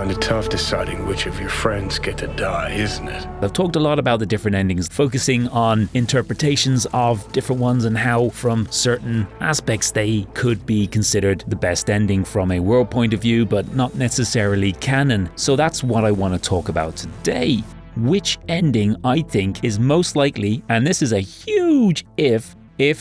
Kind of tough deciding which of your friends get to die, isn't it? I've talked a lot about the different endings, focusing on interpretations of different ones and how from certain aspects they could be considered the best ending from a world point of view, but not necessarily canon. So that's what I want to talk about today. Which ending I think is most likely, and this is a huge if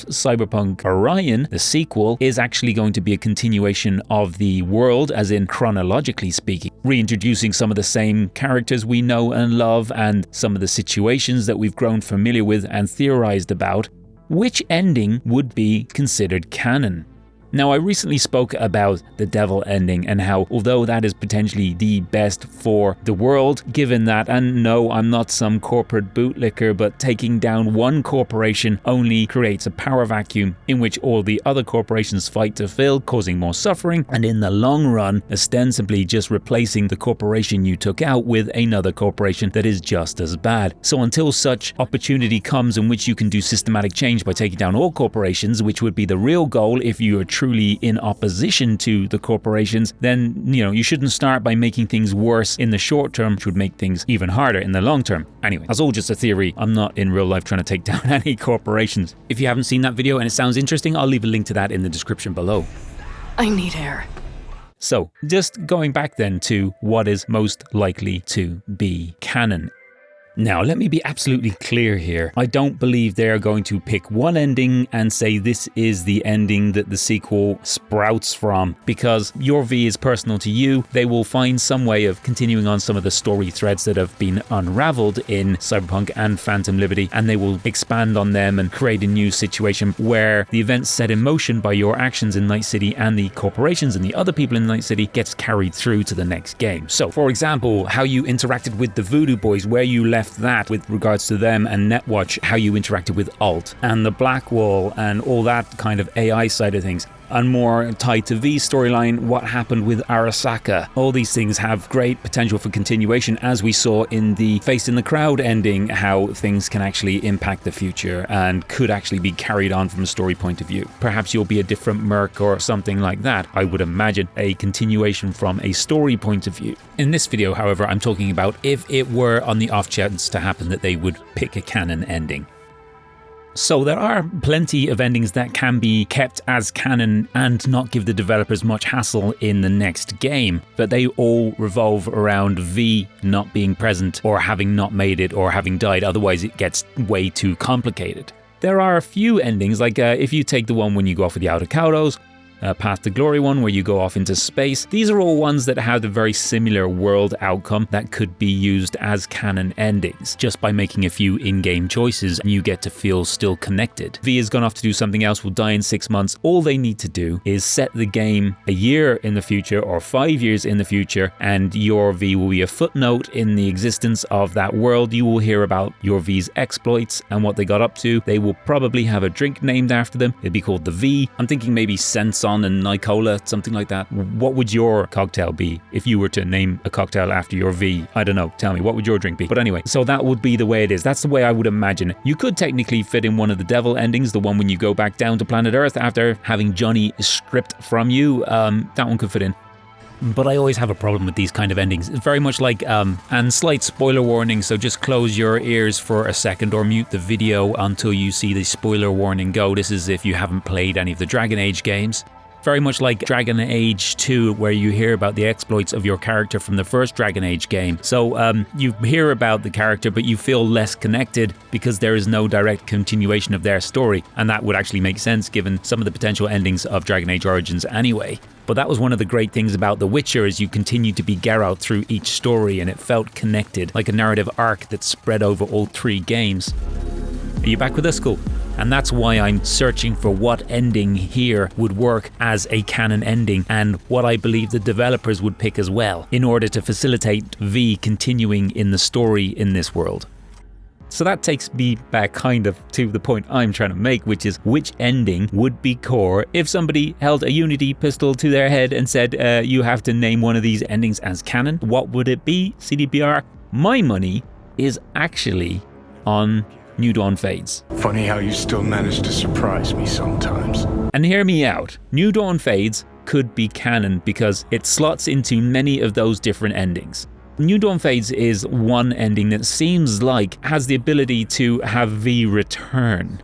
Cyberpunk Orion, the sequel, is actually going to be a continuation of the world, as in chronologically speaking, reintroducing some of the same characters we know and love and some of the situations that we've grown familiar with and theorized about. Which ending would be considered canon? Now, I recently spoke about the devil ending and how, although that is potentially the best for the world, given that, and no, I'm not some corporate bootlicker, but taking down one corporation only creates a power vacuum in which all the other corporations fight to fill, causing more suffering, and in the long run, ostensibly just replacing the corporation you took out with another corporation that is just as bad. So until such opportunity comes in which you can do systematic change by taking down all corporations, which would be the real goal if you are truly in opposition to the corporations, then you shouldn't start by making things worse in the short term, which would make things even harder in the long term. Anyway, that's all just a theory. I'm not in real life trying to take down any corporations. If you haven't seen that video and it sounds interesting, I'll leave a link to that in the description below. I need air. So, just going back then to what is most likely to be canon. Now, let me be absolutely clear here. I don't believe they are going to pick one ending and say this is the ending that the sequel sprouts from, because your V is personal to you. They will find some way of continuing on some of the story threads that have been unraveled in Cyberpunk and Phantom Liberty, and they will expand on them and create a new situation where the events set in motion by your actions in Night City and the corporations and the other people in Night City gets carried through to the next game. So, for example, how you interacted with the Voodoo Boys, where you left that with regards to them, and Netwatch, how you interacted with Alt and the Black Wall and all that kind of AI side of things. And more tied to V's storyline, what happened with Arasaka. All these things have great potential for continuation, as we saw in the Face in the Crowd ending, how things can actually impact the future and could actually be carried on from a story point of view. Perhaps you'll be a different Merc or something like that. I would imagine a continuation from a story point of view. In this video, however, I'm talking about if it were on the off chance to happen that they would pick a canon ending. So there are plenty of endings that can be kept as canon and not give the developers much hassle in the next game, but they all revolve around V not being present or having not made it or having died, otherwise it gets way too complicated. There are a few endings, like if you take the one when you go off with the Outer Kaudos, Path to Glory one where you go off into space. These are all ones that have a very similar world outcome that could be used as canon endings. Just by making a few in-game choices, you get to feel still connected. V has gone off to do something else, will die in 6 months. All they need to do is set the game a year in the future or 5 years in the future, and your V will be a footnote in the existence of that world. You will hear about your V's exploits and what they got up to. They will probably have a drink named after them. It'd be called the V. I'm thinking maybe Sense and Nicola, something like that. What would your cocktail be if you were to name a cocktail after your V? I don't know. Tell me, what would your drink be? But anyway, so that would be the way it is. That's the way I would imagine it. You could technically fit in one of the devil endings, the one when you go back down to planet Earth after having Johnny stripped from you. That one could fit in. But I always have a problem with these kind of endings. It's very much like, and slight spoiler warning, so just close your ears for a second or mute the video until you see the spoiler warning go. This is if you haven't played any of the Dragon Age games. Very much like Dragon Age 2, where you hear about the exploits of your character from the first Dragon Age game. So you hear about the character, but you feel less connected because there is no direct continuation of their story. And that would actually make sense given some of the potential endings of Dragon Age Origins anyway. But that was one of the great things about The Witcher, is you continued to be Geralt through each story and it felt connected, like a narrative arc that spread over all 3 games. Are you back with us? Cool. And that's why I'm searching for what ending here would work as a canon ending, and what I believe the developers would pick as well, in order to facilitate V continuing in the story in this world. So that takes me back kind of to the point I'm trying to make, which is which ending would be core if somebody held a Unity pistol to their head and said, you have to name one of these endings as canon. What would it be, CDPR? My money is actually on New Dawn Fades. Funny how you still manage to surprise me sometimes. And hear me out. New Dawn Fades could be canon because it slots into many of those different endings. New Dawn Fades is one ending that seems like has the ability to have V return.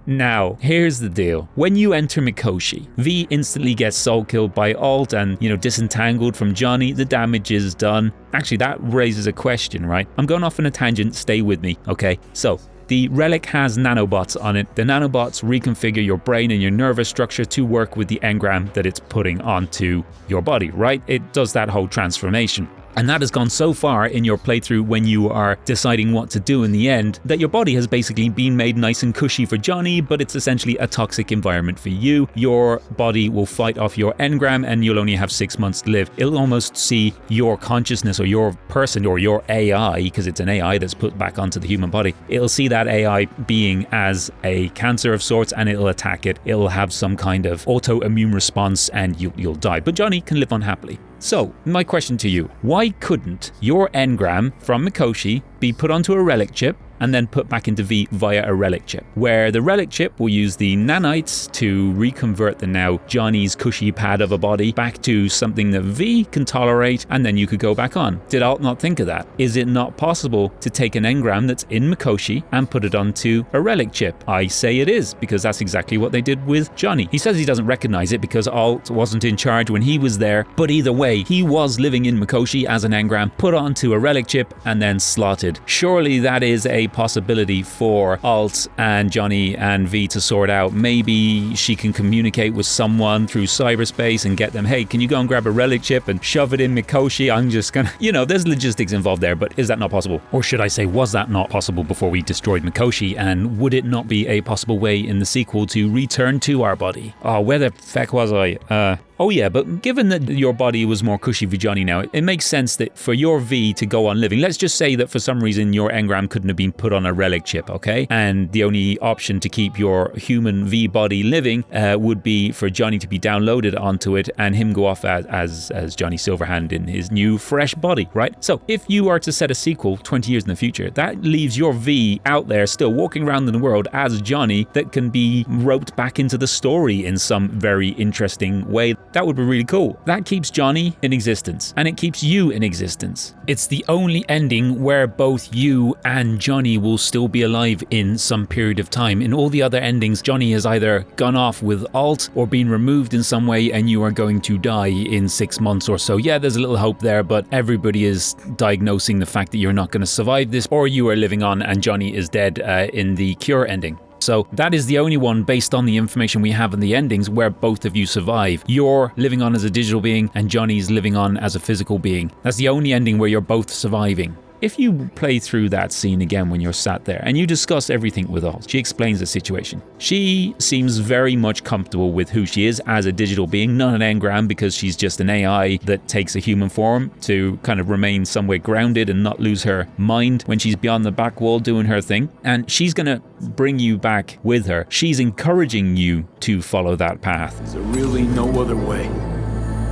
Now, here's the deal. When you enter Mikoshi, V instantly gets soul killed by Alt and, disentangled from Johnny. The damage is done. Actually, that raises a question, right? I'm going off on a tangent. Stay with me, okay? So, the relic has nanobots on it. The nanobots reconfigure your brain and your nervous structure to work with the engram that it's putting onto your body, right? It does that whole transformation. And that has gone so far in your playthrough when you are deciding what to do in the end that your body has basically been made nice and cushy for Johnny, but it's essentially a toxic environment for you. Your body will fight off your engram and you'll only have 6 months to live. It'll almost see your consciousness or your person or your AI, because it's an AI that's put back onto the human body. It'll see that AI being as a cancer of sorts and it'll attack it. It'll have some kind of autoimmune response and you'll die. But Johnny can live on happily. So, my question to you, why couldn't your engram from Mikoshi be put onto a relic chip and then put back into V via a relic chip, where the relic chip will use the nanites to reconvert the now Johnny's cushy pad of a body back to something that V can tolerate, and then you could go back on. Did Alt not think of that? Is it not possible to take an engram that's in Mikoshi and put it onto a relic chip? I say it is, because that's exactly what they did with Johnny. He says he doesn't recognize it because Alt wasn't in charge when he was there, but either way, he was living in Mikoshi as an engram, put onto a relic chip, and then slotted. Surely that is a possibility for Alt and Johnny and V to sort out. Maybe she can communicate with someone through cyberspace and get them, hey, can you go and grab a relic chip and shove it in Mikoshi? I'm just gonna, there's logistics involved there, but is that not possible? Or should I say, was that not possible before we destroyed Mikoshi? And would it not be a possible way in the sequel to return to our body? Oh, where the feck was I? Oh yeah, but given that your body was more cushy for Johnny now, it makes sense that for your V to go on living, let's just say that for some reason your engram couldn't have been put on a relic chip, okay? And the only option to keep your human V body living would be for Johnny to be downloaded onto it and him go off as Johnny Silverhand in his new fresh body, right? So if you are to set a sequel 20 years in the future, that leaves your V out there still walking around in the world as Johnny that can be roped back into the story in some very interesting way. That would be really cool. That keeps Johnny in existence, and it keeps you in existence. It's the only ending where both you and Johnny will still be alive in some period of time. In all the other endings, Johnny has either gone off with Alt or been removed in some way, and you are going to die in 6 months or so. Yeah, there's a little hope there, but everybody is diagnosing the fact that you're not going to survive this, or you are living on and Johnny is dead in the Cure ending. So that is the only one based on the information we have in the endings where both of you survive. You're living on as a digital being and Johnny's living on as a physical being. That's the only ending where you're both surviving. If you play through that scene again when you're sat there and you discuss everything with Alt, she explains the situation. She seems very much comfortable with who she is as a digital being, not an engram, because she's just an AI that takes a human form to kind of remain somewhere grounded and not lose her mind when she's beyond the back wall doing her thing. And she's going to bring you back with her. She's encouraging you to follow that path. Is there really no other way?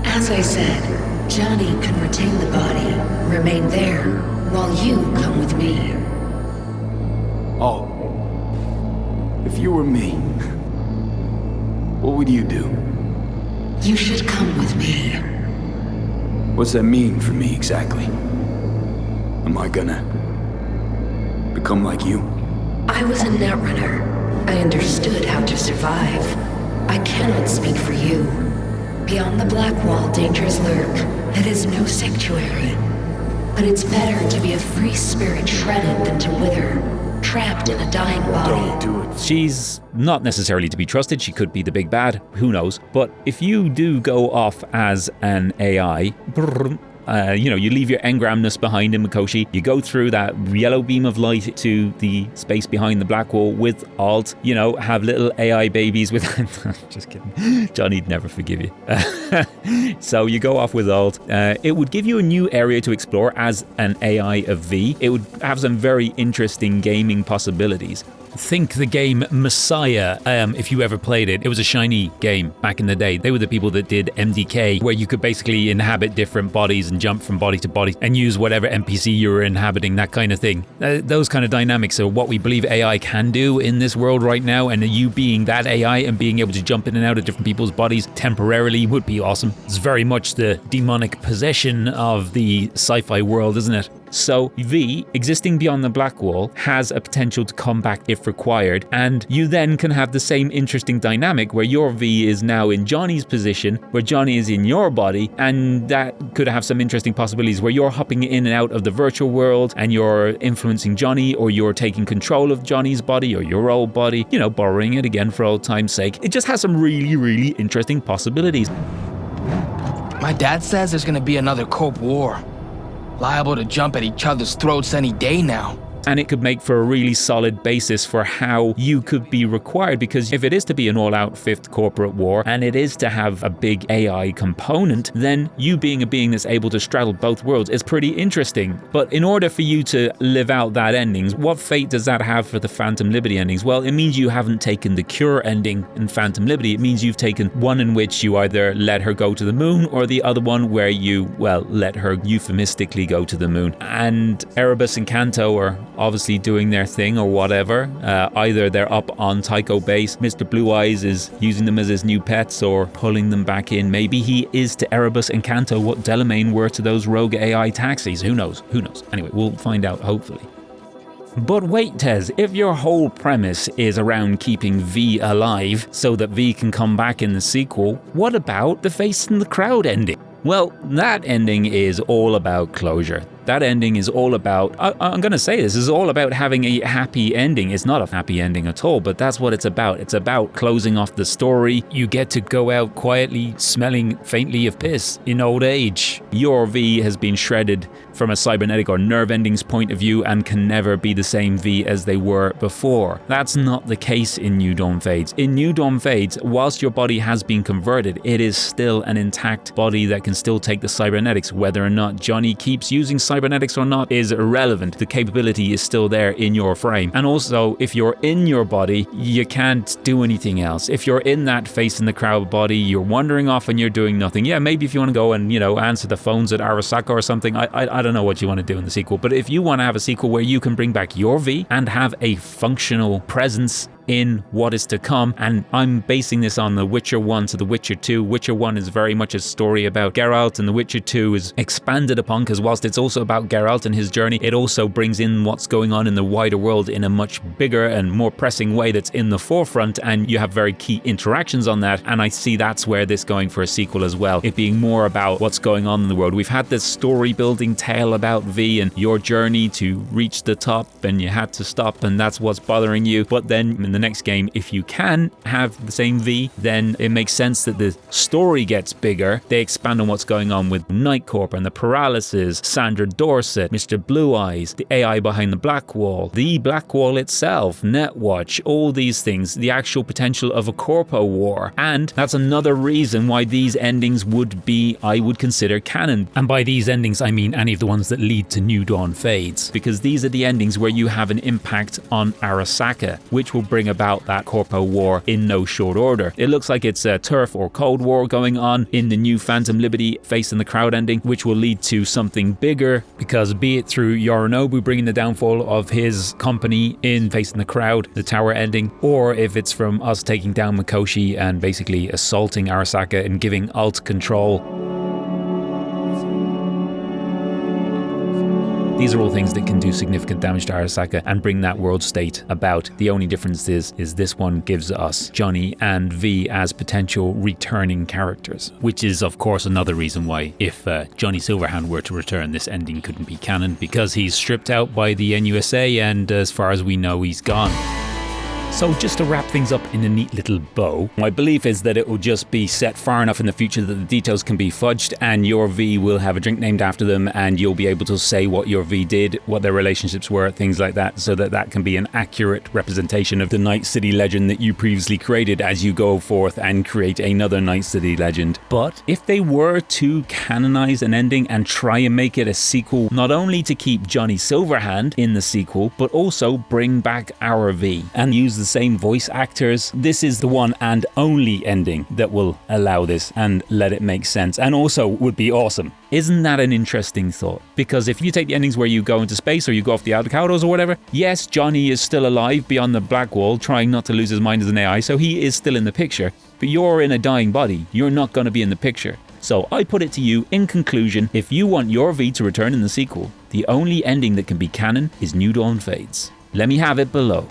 As I said, Johnny can retain the body, remain there, while you come with me. Oh. If you were me, what would you do? You should come with me. What's that mean for me exactly? Am I gonna become like you? I was a netrunner. I understood how to survive. I cannot speak for you. Beyond the Black Wall, dangers lurk. It is no sanctuary. But it's better to be a free spirit shredded than to wither, trapped in a dying body. Don't do it. She's not necessarily to be trusted. She could be the big bad. Who knows? But if you do go off as an AI, you leave your engramness behind in Mikoshi. You go through that yellow beam of light to the space behind the black wall with Alt. Have little AI babies with... Just kidding. Johnny'd never forgive you. So you go off with Alt. It would give you a new area to explore as an AI of V. It would have some very interesting gaming possibilities. Think the game Messiah, if you ever played it. It was a shiny game back in the day. They were the people that did MDK, where you could basically inhabit different bodies and jump from body to body and use whatever NPC you were inhabiting, that kind of thing. Those kind of dynamics are what we believe AI can do in this world right now, and you being that AI and being able to jump in and out of different people's bodies temporarily would be awesome. It's very much the demonic possession of the sci-fi world, isn't it? So V, existing beyond the black wall, has a potential to come back if required, and you then can have the same interesting dynamic where your V is now in Johnny's position, where Johnny is in your body, and that could have some interesting possibilities where you're hopping in and out of the virtual world and you're influencing Johnny, or you're taking control of Johnny's body or your old body, borrowing it again for old time's sake. It just has some really, really interesting possibilities. My dad says there's gonna be another Corp war. Liable to jump at each other's throats any day now. And it could make for a really solid basis for how you could be required, because if it is to be an all-out fifth corporate war, and it is to have a big AI component, then you being a being that's able to straddle both worlds is pretty interesting. But in order for you to live out that endings, what fate does that have for the Phantom Liberty endings? Well, it means you haven't taken the Cure ending in Phantom Liberty. It means you've taken one in which you either let her go to the moon, or the other one where you, let her euphemistically go to the moon. And Erebus and Kanto are obviously doing their thing or whatever. Either they're up on Tycho base, Mr. Blue Eyes is using them as his new pets or pulling them back in. Maybe he is to Erebus and Kanto what Delamain were to those rogue AI taxis. Who knows? Anyway, we'll find out hopefully. But wait, Tez, if your whole premise is around keeping V alive so that V can come back in the sequel, what about the Face in the Crowd ending? Well, that ending is all about closure. That ending is all about, I'm going to say this, is all about having a happy ending. It's not a happy ending at all, but that's what it's about. It's about closing off the story. You get to go out quietly smelling faintly of piss in old age. Your V has been shredded from a cybernetic or nerve endings point of view and can never be the same V as they were before. That's not the case in New Dawn Fades. In New Dawn Fades, whilst your body has been converted, it is still an intact body that can still take the cybernetics. Whether or not Johnny keeps using cybernetics or not is irrelevant. The capability is still there in your frame. And also, if you're in your body, you can't do anything else. If you're in that Face in the Crowd body, you're wandering off and you're doing nothing. Yeah, maybe if you want to go and, answer the phones at Arasaka or something, I don't know what you want to do in the sequel. But if you want to have a sequel where you can bring back your V and have a functional presence in what is to come, and I'm basing this on The Witcher 1 to The Witcher 2. Witcher 1 is very much a story about Geralt, and The Witcher 2 is expanded upon, because whilst it's also about Geralt and his journey, it also brings in what's going on in the wider world in a much bigger and more pressing way that's in the forefront, and you have very key interactions on that, and I see that's where this going for a sequel as well, it being more about what's going on in the world. We've had this story building tale about V and your journey to reach the top, and you had to stop, and that's what's bothering you, but then in the next game, if you can have the same V, then it makes sense that the story gets bigger. They expand on what's going on with Night Corp and the Paralysis, Sandra Dorset, Mr. Blue Eyes, the AI behind the Black Wall, the Black Wall itself, Netwatch, all these things, the actual potential of a Corpo war. And that's another reason why these endings would be, I would consider, canon. And by these endings, I mean any of the ones that lead to New Dawn Fades, because these are the endings where you have an impact on Arasaka, which will bring about that Corpo war in no short order. It looks like it's a turf or cold war going on in the new Phantom Liberty Face in the Crowd ending, which will lead to something bigger, because be it through Yorinobu bringing the downfall of his company in Face in the Crowd, the tower ending, or if it's from us taking down Mikoshi and basically assaulting Arasaka and giving alt control. These are all things that can do significant damage to Arasaka and bring that world state about. The only difference is this one gives us Johnny and V as potential returning characters, which is of course another reason why if Johnny Silverhand were to return, this ending couldn't be canon, because he's stripped out by the NUSA and as far as we know, he's gone. So just to wrap things up in a neat little bow, my belief is that it will just be set far enough in the future that the details can be fudged, and your V will have a drink named after them, and you'll be able to say what your V did, what their relationships were, things like that, so that that can be an accurate representation of the Night City legend that you previously created as you go forth and create another Night City legend. But if they were to canonize an ending and try and make it a sequel, not only to keep Johnny Silverhand in the sequel, but also bring back our V and use the same voice actors, this is the one and only ending that will allow this and let it make sense, and also would be awesome. Isn't that an interesting thought? Because if you take the endings where you go into space or you go off the Aldecaldos or whatever, yes, Johnny is still alive beyond the black wall, trying not to lose his mind as an AI, so he is still in the picture, but you're in a dying body. You're not going to be in the picture. So I put it to you, in conclusion, if you want your V to return in the sequel, the only ending that can be canon is New Dawn Fades. Let me have it below.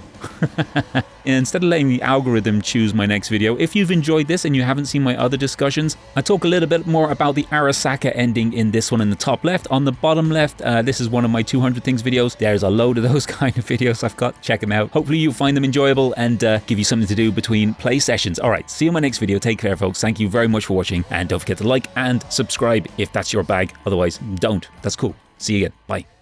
Instead of letting the algorithm choose my next video, if you've enjoyed this and you haven't seen my other discussions, I talk a little bit more about the Arasaka ending in this one in the top left. On the bottom left, this is one of my 200 things videos. There's a load of those kind of videos I've got. Check them out. Hopefully you find them enjoyable and give you something to do between play sessions. Alright, see you in my next video. Take care, folks. Thank you very much for watching, and don't forget to like and subscribe if that's your bag. Otherwise, don't. That's cool. See you again. Bye.